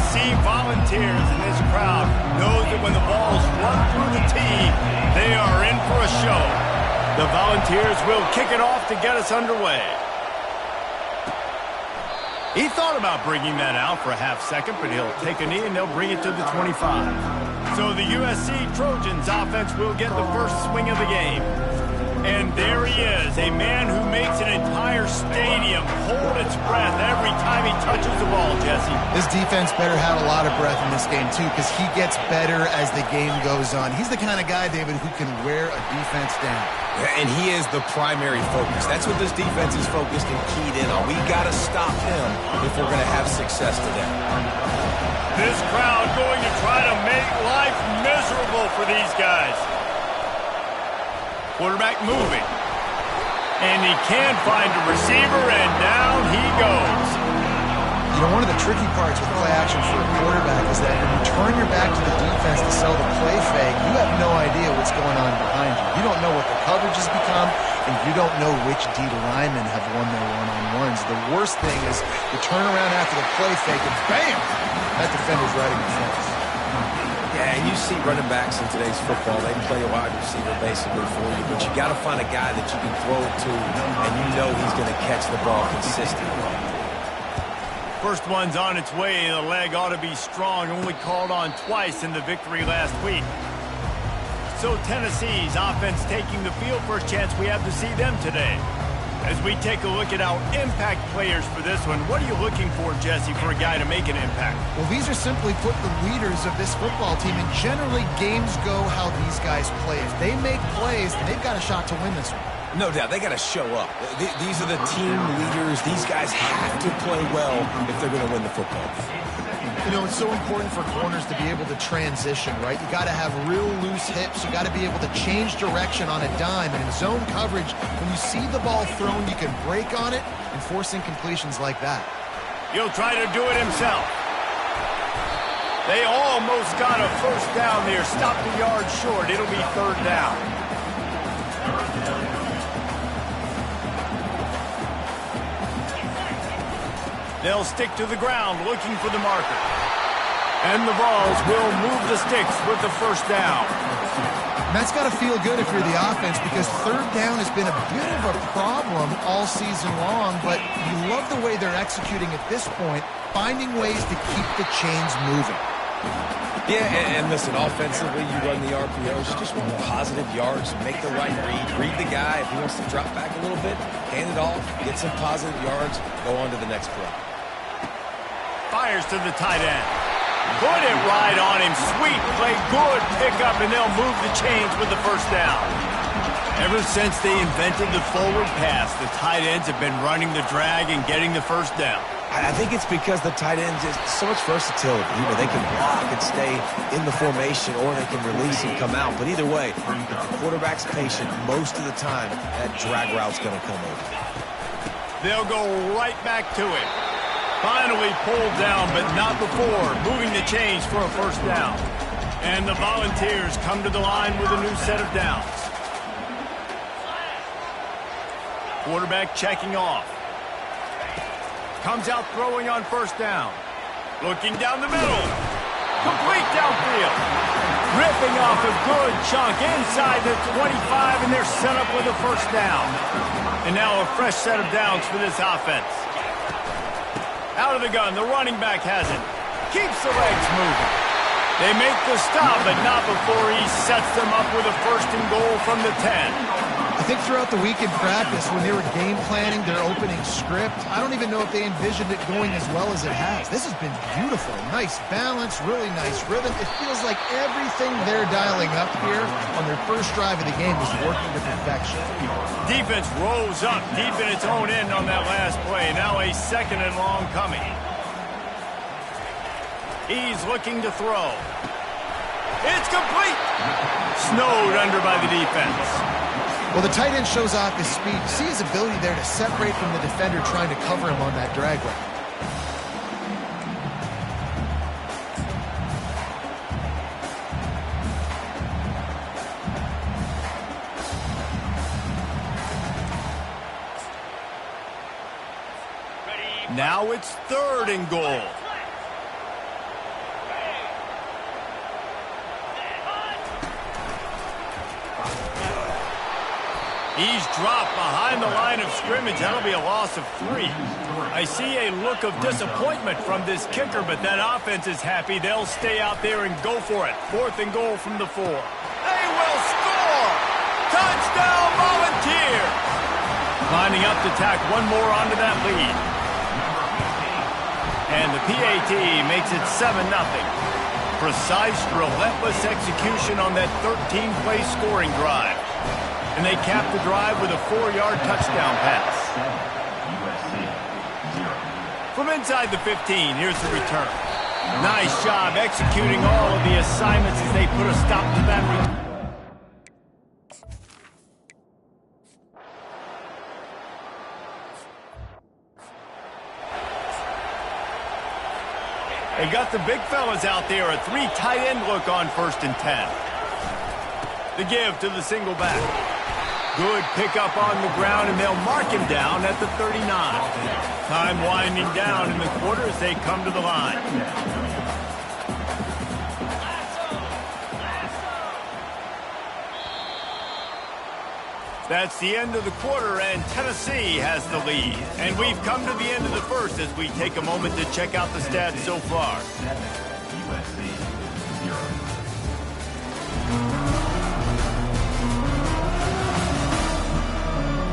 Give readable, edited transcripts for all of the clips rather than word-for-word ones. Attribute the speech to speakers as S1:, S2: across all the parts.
S1: USC Volunteers in this crowd knows that when the ball's run through the tee, they are in for a show. The Volunteers will kick it off to get us underway. He thought about bringing that out for a half second, but he'll take a knee and they'll bring it to the 25. So the USC Trojans offense will get the first swing of the game. And there he is, a man who makes an entire stadium hold its breath every time he touches the ball, Jesse.
S2: This defense better have a lot of breath in this game, too, because he gets better as the game goes on. He's the kind of guy, David, who can wear a defense down.
S3: And he is the primary focus. That's what this defense is focused and keyed in on. We got to stop him if we're going to have success today.
S1: This crowd going to try to make life miserable for these guys. Quarterback moving. And he can find a receiver, and down he goes.
S2: You know, one of the tricky parts with play action for a quarterback is that when you turn your back to the defense to sell the play fake, you have no idea what's going on behind you. You don't know what the coverage has become, and you don't know which D linemen have won their one-on-ones. The worst thing is you turn around after the play fake, and bam! That defender's right in your face.
S3: Yeah, and you see running backs in today's football, they play a wide receiver basically for you, but you got to find a guy that you can throw it to, and you know he's going to catch the ball consistently.
S1: First one's on its way. The leg ought to be strong. Only called on twice in the victory last week. So Tennessee's offense taking the field. First chance we have to see them today. As we take a look at our impact players for this one, what are you looking for, Jesse, for a guy to make an impact?
S2: Well, these are simply put the leaders of this football team, and generally games go how these guys play. If they make plays, then they've got a shot to win this one.
S3: No doubt, they got to show up. These are the team leaders. These guys have to play well if they're going to win the football game.
S2: You know, it's so important for corners to be able to transition, right? You got to have real loose hips. You got to be able to change direction on a dime. And in zone coverage, when you see the ball thrown, you can break on it and force incompletions like that.
S1: He'll try to do it himself. They almost got a first down there. Stop the yard short. It'll be third down. They'll stick to the ground looking for the marker. And the Vols will move the sticks with the first down.
S2: And that's got to feel good if you're the offense, because third down has been a bit of a problem all season long, but you love the way they're executing at this point, finding ways to keep the chains moving.
S3: Yeah, and listen, offensively, you run the RPOs, you just want positive yards, make the right read the guy. If he wants to drop back a little bit, hand it off, get some positive yards, go on to the next play.
S1: Fires to the tight end. Put it right on him. Sweet play, good pickup, and they'll move the chains with the first down. Ever since they invented the forward pass, the tight ends have been running the drag and getting the first down.
S3: I think it's because the tight ends is so much versatility. You know, they can block and stay in the formation, or they can release and come out. But either way, if the quarterback's patient, most of the time, that drag route's going to come over.
S1: They'll go right back to it. Finally pulled down, but not before moving the chains for a first down. And the Volunteers come to the line with a new set of downs. Quarterback checking off. Comes out throwing on first down. Looking down the middle. Complete downfield. Ripping off a good chunk inside the 25, and they're set up with a first down. And now a fresh set of downs for this offense. Out of the gun, the running back has it. Keeps the legs moving. They make the stop, but not before he sets them up with a first and goal from the 10.
S2: I think throughout the week in practice, when they were game planning their opening script, I don't even know if they envisioned it going as well as it has. This has been beautiful. Nice balance, really nice rhythm. It feels like everything they're dialing up here on their first drive of the game is working to perfection.
S1: Defense rose up deep in its own end on that last play. Now a second and long coming. He's looking to throw. It's complete. Snowed under by the defense.
S2: Well, the tight end shows off his speed. See his ability there to separate from the defender trying to cover him on that drag route.
S1: Now it's third and goal. He's dropped behind the line of scrimmage. That'll be a loss of 3. I see a look of disappointment from this kicker, but that offense is happy. They'll stay out there and go for it. 4th and goal from the 4. They will score! Touchdown, Volunteers! Lining up to tack one more onto that lead. And the PAT makes it 7-0. Precise, relentless execution on that 13-play scoring drive. And they cap the drive with a 4-yard touchdown pass. From inside the 15, here's the return. Nice job executing all of the assignments as they put a stop to that return. They got the big fellas out there. A 3 tight end look on 1st and 10. The give to the single back. Good pickup on the ground, and they'll mark him down at the 39. Time winding down in the quarter as they come to the line. That's the end of the quarter, and Tennessee has the lead. And we've come to the end of the first as we take a moment to check out the stats so far.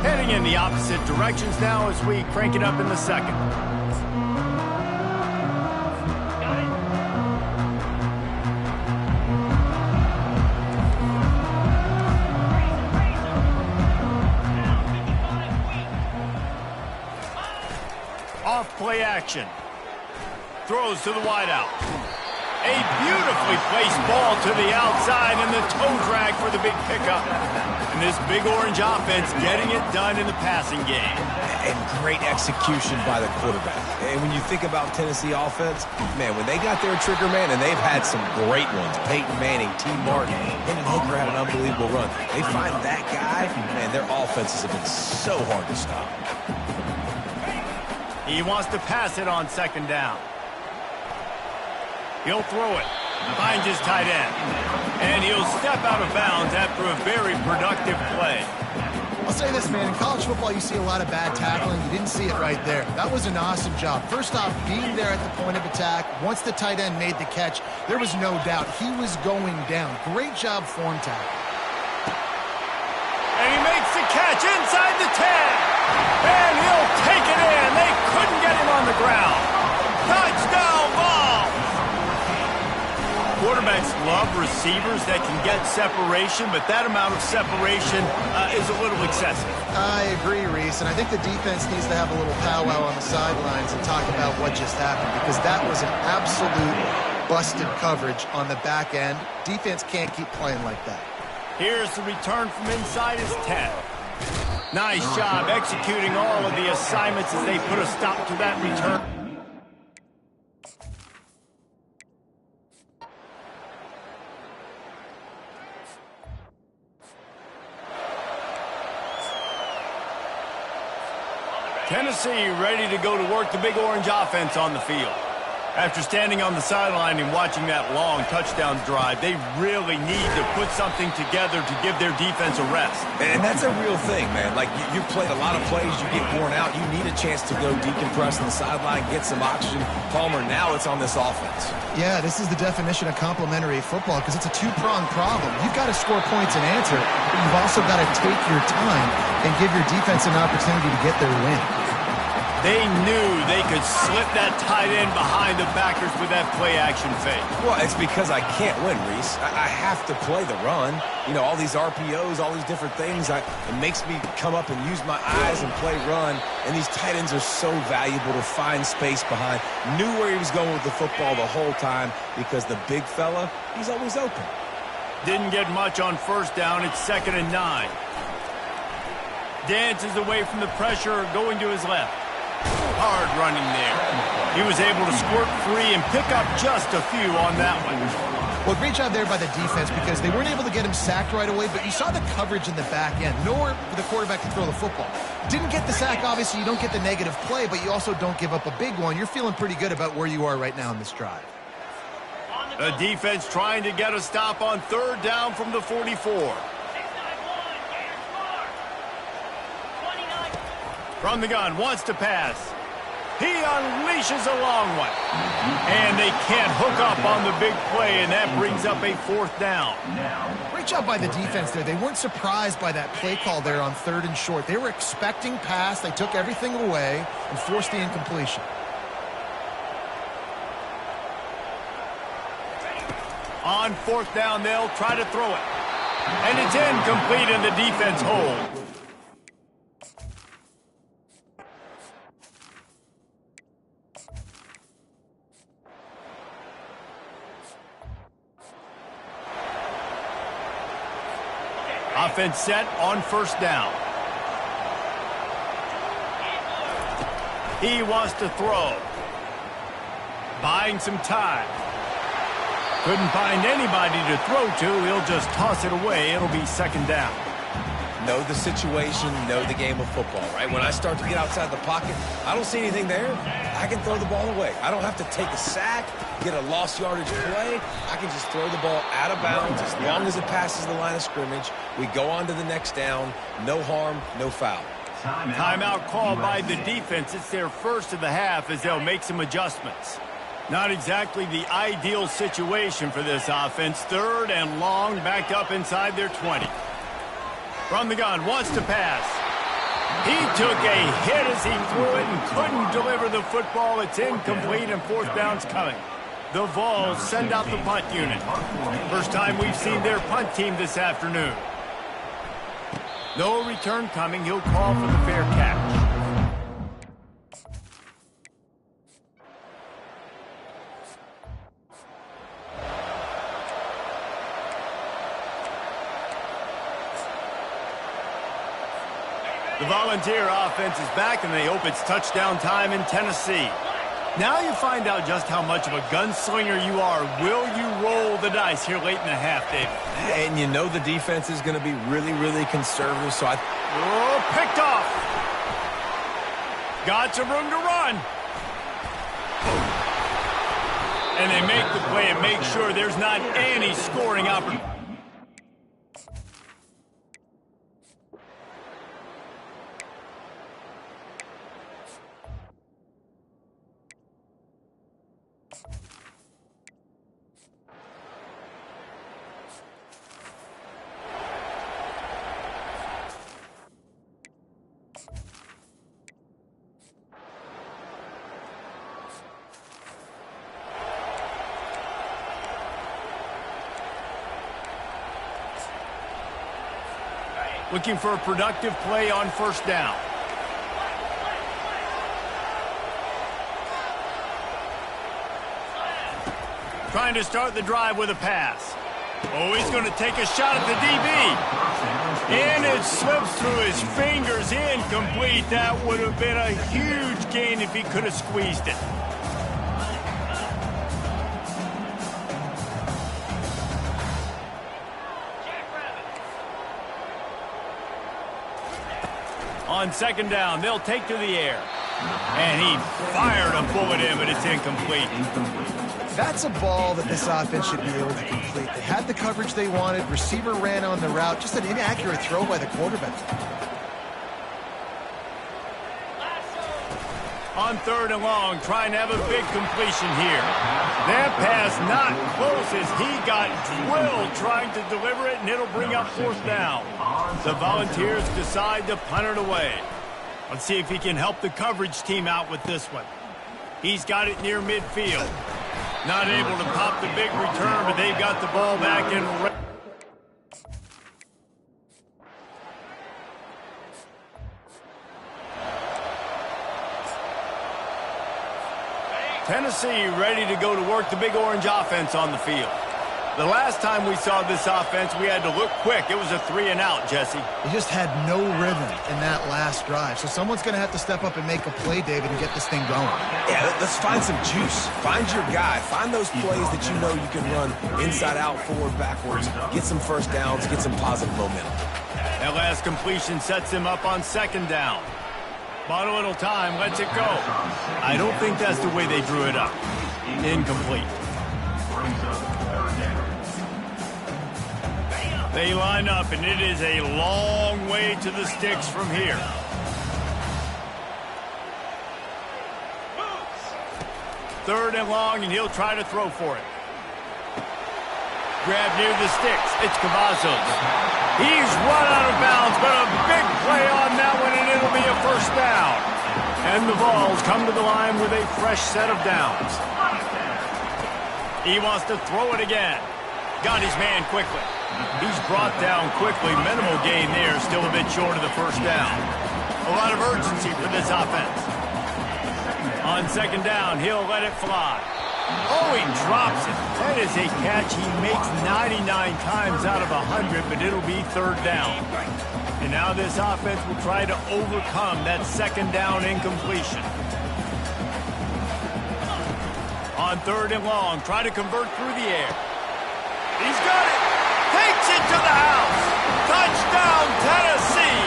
S1: Heading in the opposite directions now as we crank it up in the second. Off play action. Throws to the wideout. A beautifully placed ball to the outside and the toe drag for the big pickup. And this big orange offense getting it done in the passing game.
S3: And great execution by the quarterback. And when you think about Tennessee offense, man, when they got their trigger man, and they've had some great ones. Peyton Manning, T. Martin, Hendon Hooker had an unbelievable run. They find that guy, man, their offenses have been so hard to stop.
S1: He wants to pass it on 2nd down. He'll throw it. Finds his tight end. And he'll step out of bounds after a very productive play.
S2: I'll say this, man. In college football, you see a lot of bad tackling. You didn't see it right there. That was an awesome job. First off, being there at the point of attack. Once the tight end made the catch, there was no doubt he was going down. Great job form tackle.
S1: And he makes the catch inside the 10. And he'll take it in. They couldn't get him on the ground. Touchdown ball. Quarterbacks love receivers that can get separation, but that amount of separation is a little excessive.
S2: I agree, Reese, and I think the defense needs to have a little powwow on the sidelines and talk about what just happened, because that was an absolute busted coverage on the back end. Defense can't keep playing like that.
S1: Here's the return from inside his 10. Nice job executing all of the assignments as they put a stop to that return. Tennessee ready to go to work the big orange offense on the field. After standing on the sideline and watching that long touchdown drive, they really need to put something together to give their defense a rest.
S3: And that's a real thing, man. Like, you've played a lot of plays, you get worn out, you need a chance to go decompress on the sideline, get some oxygen. Palmer, now it's on this offense.
S2: Yeah, this is the definition of complementary football, because it's a two-pronged problem. You've got to score points and answer, but you've also got to take your time and give your defense an opportunity to get their win.
S1: They knew they could slip that tight end behind the backers with that play-action fake.
S3: Well, it's because I can't win, Reese. I have to play the run. You know, all these RPOs, all these different things. It makes me come up and use my eyes and play run. And these tight ends are so valuable to find space behind. Knew where he was going with the football the whole time because the big fella, he's always open.
S1: Didn't get much on 1st down. It's 2nd and 9. Dances away from the pressure, going to his left. Hard running there. He was able to squirt free and pick up just a few on that one.
S2: Well, great job there by the defense, because they weren't able to get him sacked right away, but you saw the coverage in the back end. Nowhere for the quarterback to throw the football. Didn't get the sack, obviously. You don't get the negative play, but you also don't give up a big one. You're feeling pretty good about where you are right now in this drive.
S1: The defense trying to get a stop on 3rd down from the 44. From the gun, wants to pass. He unleashes a long one. And they can't hook up on the big play, and that brings up a 4th down.
S2: Great job by the defense there. They weren't surprised by that play call there on 3rd and short. They were expecting pass. They took everything away and forced the incompletion.
S1: On 4th down, they'll try to throw it. And it's incomplete, and the defense holds. Offense set on 1st down. He wants to throw. Buying some time. Couldn't find anybody to throw to. He'll just toss it away. It'll be 2nd down.
S3: Know the situation, know the game of football, right? When I start to get outside the pocket, I don't see anything there. I can throw the ball away. I don't have to take a sack, get a lost yardage play. I can just throw the ball out of bounds as long as it passes the line of scrimmage. We go on to the next down. No harm, no foul.
S1: Timeout called by the defense. It's their first of the half as they'll make some adjustments. Not exactly the ideal situation for this offense. 3rd and long, backed up inside their 20. From the gun, wants to pass. He took a hit as he threw it and couldn't deliver the football. It's incomplete, and 4th down's coming. The Vols send out the punt unit. First time we've seen their punt team this afternoon. No return coming. He'll call for the fair catch. The Volunteer offense is back, and they hope it's touchdown time in Tennessee. Now you find out just how much of a gunslinger you are. Will you roll the dice here late in the half, David?
S3: And you know the defense is going to be really, really conservative, so
S1: Oh, picked off. Got some room to run. And they make the play and make sure there's not any scoring opportunity. Looking for a productive play on 1st down. Trying to start the drive with a pass. Oh, he's going to take a shot at the DB. And it slips through his fingers, incomplete. That would have been a huge gain if he could have squeezed it. On 2nd down, they'll take to the air. And he fired a bullet in, but it's incomplete.
S2: That's a ball that this offense should be able to complete. They had the coverage they wanted. Receiver ran on the route. Just an inaccurate throw by the quarterback.
S1: On 3rd and long, trying to have a big completion here. That pass not close as he got drilled trying to deliver it, and it'll bring up 4th down. The Volunteers decide to punt it away. Let's see if he can help the coverage team out with this one. He's got it near midfield. Not able to pop the big return, but they've got the ball back in. Tennessee ready to go to work the Big Orange offense on the field. The last time we saw this offense, we had to look quick. It was a 3-and-out, Jesse.
S2: They just had no rhythm in that last drive. So someone's going to have to step up and make a play, David, and get this thing going.
S3: Yeah, let's find some juice. Find your guy. Find those plays that you know you can run inside out, forward, backwards. Get some 1st downs. Get some positive momentum.
S1: That last completion sets him up on 2nd down. Bought a little time, lets it go. I don't think that's the way they drew it up. Incomplete. They line up, and it is a long way to the sticks from here. 3rd and long, and he'll try to throw for it. Grab near the sticks. It's Cavazos. He's run out of bounds, but a big play on that one, and it'll be a 1st down. And the Vols come to the line with a fresh set of downs. He wants to throw it again. Got his man quickly. He's brought down quickly. Minimal gain there, still a bit short of the 1st down. A lot of urgency for this offense. On 2nd down, he'll let it fly. Oh, he drops it. That is a catch he makes 99 times out of 100, but it'll be 3rd down. And now this offense will try to overcome that 2nd down incompletion. On 3rd and long, try to convert through the air. He's got it. Takes it to the house. Touchdown, Tennessee.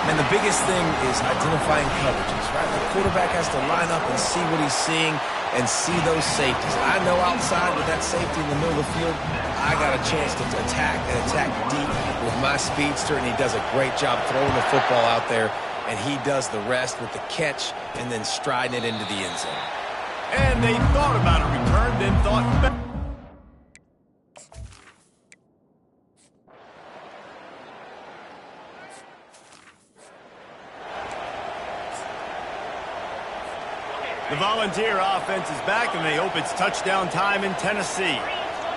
S3: And the biggest thing is identifying coverages, right? The quarterback has to line up and see what he's seeing and see those safeties. I know outside with that safety in the middle of the field, I got a chance to attack and attack deep with my speedster, and he does a great job throwing the football out there, and he does the rest with the catch and then striding it into the end zone.
S1: And they thought about a return, then thought back. The Volunteer offense is back, and they hope it's touchdown time in Tennessee.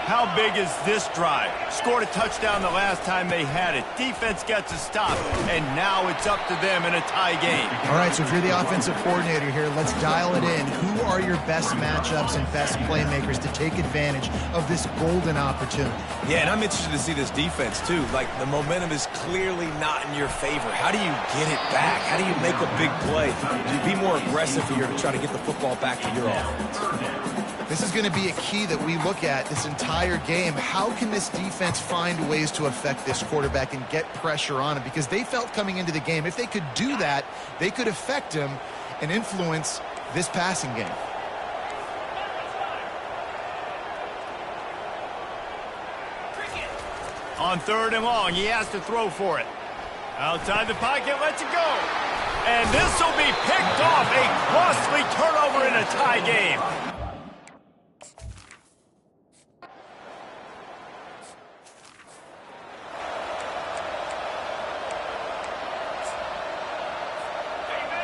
S1: How big is this drive? Scored a touchdown the last time they had it. Defense gets a stop, and now it's up to them in a tie game.
S2: All right, so if you're the offensive coordinator here, let's dial it in. Who are your best matchups and best playmakers to take advantage of this golden opportunity?
S3: Yeah, and I'm interested to see this defense, too. Like, the momentum is clearly not in your favor. How do you get it back? How do you make a big play? Do you be more aggressive here to try to get the football back to your offense?
S2: This is going to be a key that we look at this entire game. How can this defense find ways to affect this quarterback and get pressure on him? Because they felt coming into the game, if they could do that, they could affect him and influence this passing game.
S1: On 3rd and long, he has to throw for it. Outside the pocket, lets it go. And this will be picked off. A costly turnover in a tie game.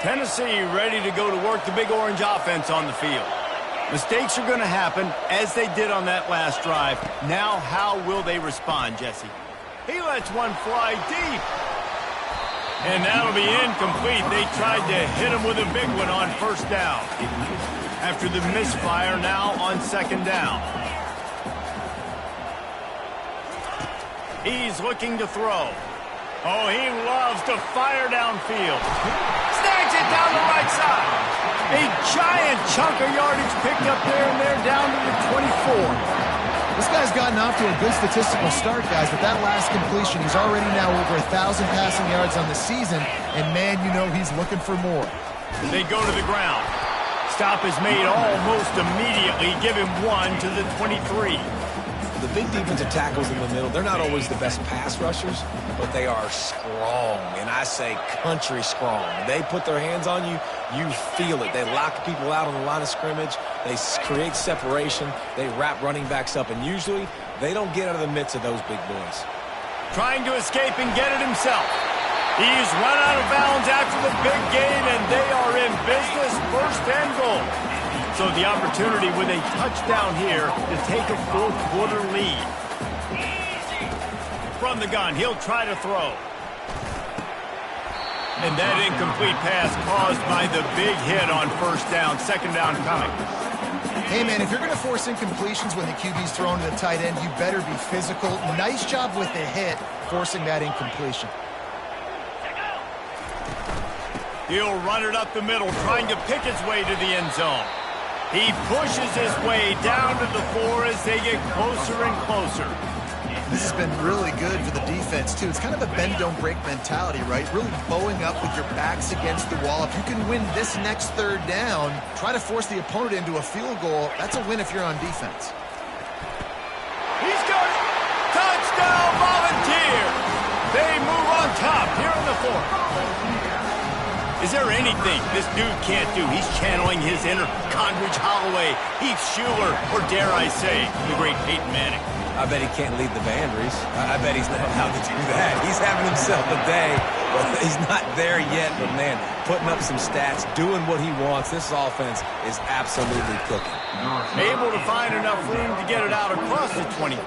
S1: Tennessee ready to go to work the Big Orange offense on the field. Mistakes are going to happen, as they did on that last drive. Now, how will they respond, Jesse? He lets one fly deep. And that'll be incomplete. They tried to hit him with a big one on 1st down. After the misfire, now on 2nd down. He's looking to throw. Oh, he loves to fire downfield. Snags it down the right side. A giant chunk of yardage picked up there, and they're down to the 24.
S2: This guy's gotten off to a good statistical start, guys, but that last completion, he's already now over 1,000 passing yards on the season, and man, you know he's looking for more.
S1: They go to the ground. Stop is made almost immediately. Give him one to the 23.
S3: The big defensive tackles in the middle, they're not always the best pass rushers, but they are strong, and I say country strong. They put their hands on you, you feel it. They lock people out on the line of scrimmage. They create separation. They wrap running backs up, and usually they don't get out of the midst of those big boys.
S1: Trying to escape and get it himself. He's run out of bounds after the big game, and they are in business, 1st and goal. So the opportunity with a touchdown here to take a 4th quarter lead. From the gun, he'll try to throw. And that incomplete pass caused by the big hit on 1st down, 2nd down coming.
S2: Hey, man, if you're going to force incompletions when the QB's thrown to the tight end, you better be physical. Nice job with the hit, forcing that incompletion.
S1: He'll run it up the middle, trying to pick his way to the end zone. He pushes his way down to the 4 as they get closer and closer.
S2: This has been really good for the defense, too. It's kind of a bend-don't-break mentality, right? Really bowing up with your backs against the wall. If you can win this next 3rd down, try to force the opponent into a field goal. That's a win if you're on defense.
S1: He's got it. Touchdown, Volunteer. They move on top here in the 4th. Is there anything this dude can't do? He's channeling his inner Condridge Holloway, Heath Schuler, or dare I say, the great Peyton Manning.
S3: I bet he can't lead the band, Reese. I bet he's not allowed to do that. He's having himself a day, but he's not there yet. But, man, putting up some stats, doing what he wants. This offense is absolutely cooking.
S1: Able to find enough room to get it out across the 20.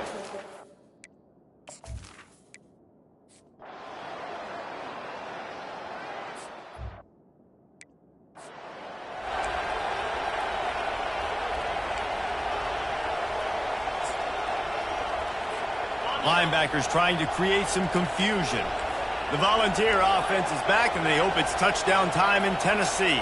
S1: Linebackers trying to create some confusion. The Volunteer offense is back, and they hope it's touchdown time in Tennessee.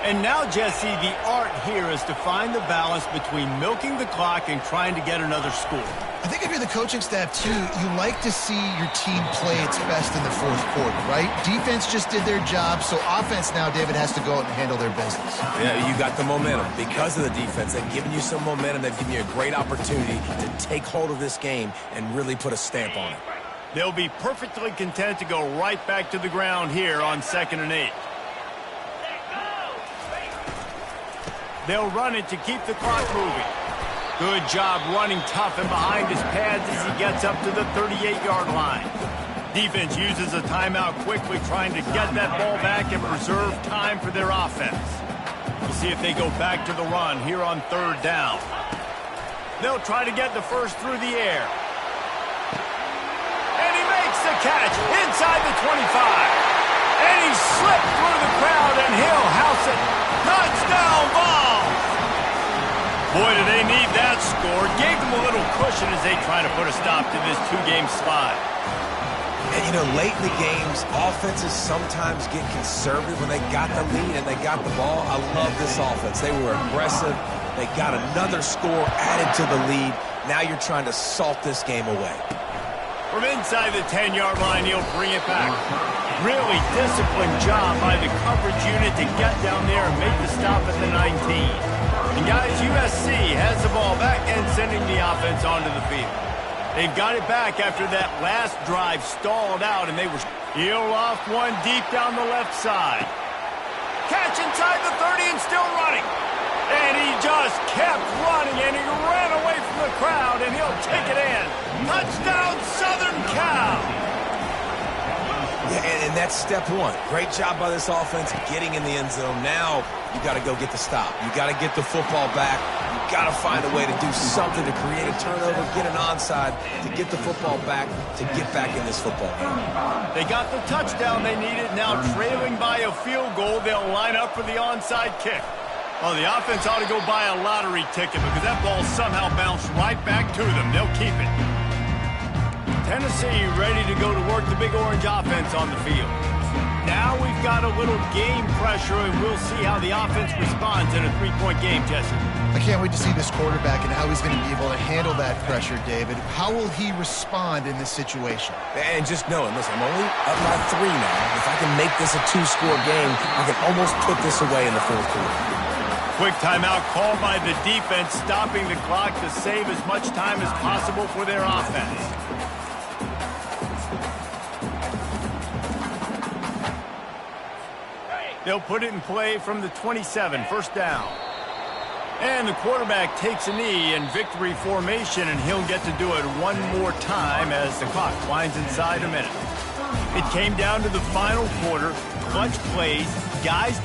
S1: And now, Jesse, the art here is to find the balance between milking the clock and trying to get another score.
S2: I think if you're the coaching staff, too, you like to see your team play its best in the fourth quarter, right? Defense just did their job, so offense now, David, has to go out and handle their business.
S3: Yeah, you got the momentum. Because of the defense, they've given you some momentum. They've given you a great opportunity to take hold of this game and really put a stamp on it.
S1: They'll be perfectly content to go right back to the ground here on 2nd and 8. They'll run it to keep the clock moving. Good job running tough and behind his pads as he gets up to the 38-yard line. Defense uses a timeout quickly, trying to get that ball back and preserve time for their offense. We'll see if they go back to the run here on 3rd down. They'll try to get the first through the air. And he makes the catch inside the 25. And he slipped through the crowd, and he'll house it. Touchdown ball! Boy, do they need that score. Gave them a little cushion as they try to put a stop to this 2-game slide.
S3: And, you know, late in the games, offenses sometimes get conservative when they got the lead and they got the ball. I love this offense. They were aggressive. They got another score added to the lead. Now you're trying to salt this game away.
S1: From inside the 10-yard line, he'll bring it back. Really disciplined job by the coverage unit to get down there and make the stop at the 19. And guys, USC has the ball back and sending the offense onto the field. They've got it back after that last drive stalled out, and they were he'll off one deep down the left side. Catch inside the 30 and still running. And he just kept running, and he ran away from the crowd, and he'll take it in. Touchdown, Southern Cal!
S3: Yeah, and that's step one. Great job by this offense getting in the end zone. Now you got to go get the stop. You got to get the football back. You got to find a way to do something to create a turnover, get an onside, to get the football back, to get back in this football game.
S1: They got the touchdown they needed. Now trailing by a field goal, they'll line up for the onside kick. Well, the offense ought to go buy a lottery ticket because that ball somehow bounced right back to them. They'll keep it. Tennessee ready to go to work the Big Orange offense on the field. Now we've got a little game pressure, and we'll see how the offense responds in a 3-point game, Jesse.
S2: I can't wait to see this quarterback and how he's going to be able to handle that pressure, David. How will he respond in this situation?
S3: And just knowing, listen, I'm only up by 3 now. If I can make this a 2-score game, I can almost put this away in the 4th quarter.
S1: Quick timeout called by the defense, stopping the clock to save as much time as possible for their offense. They'll put it in play from the 27, 1st down. And the quarterback takes a knee in victory formation, and he'll get to do it one more time as the clock winds inside a minute. It came down to the final quarter, clutch plays, guys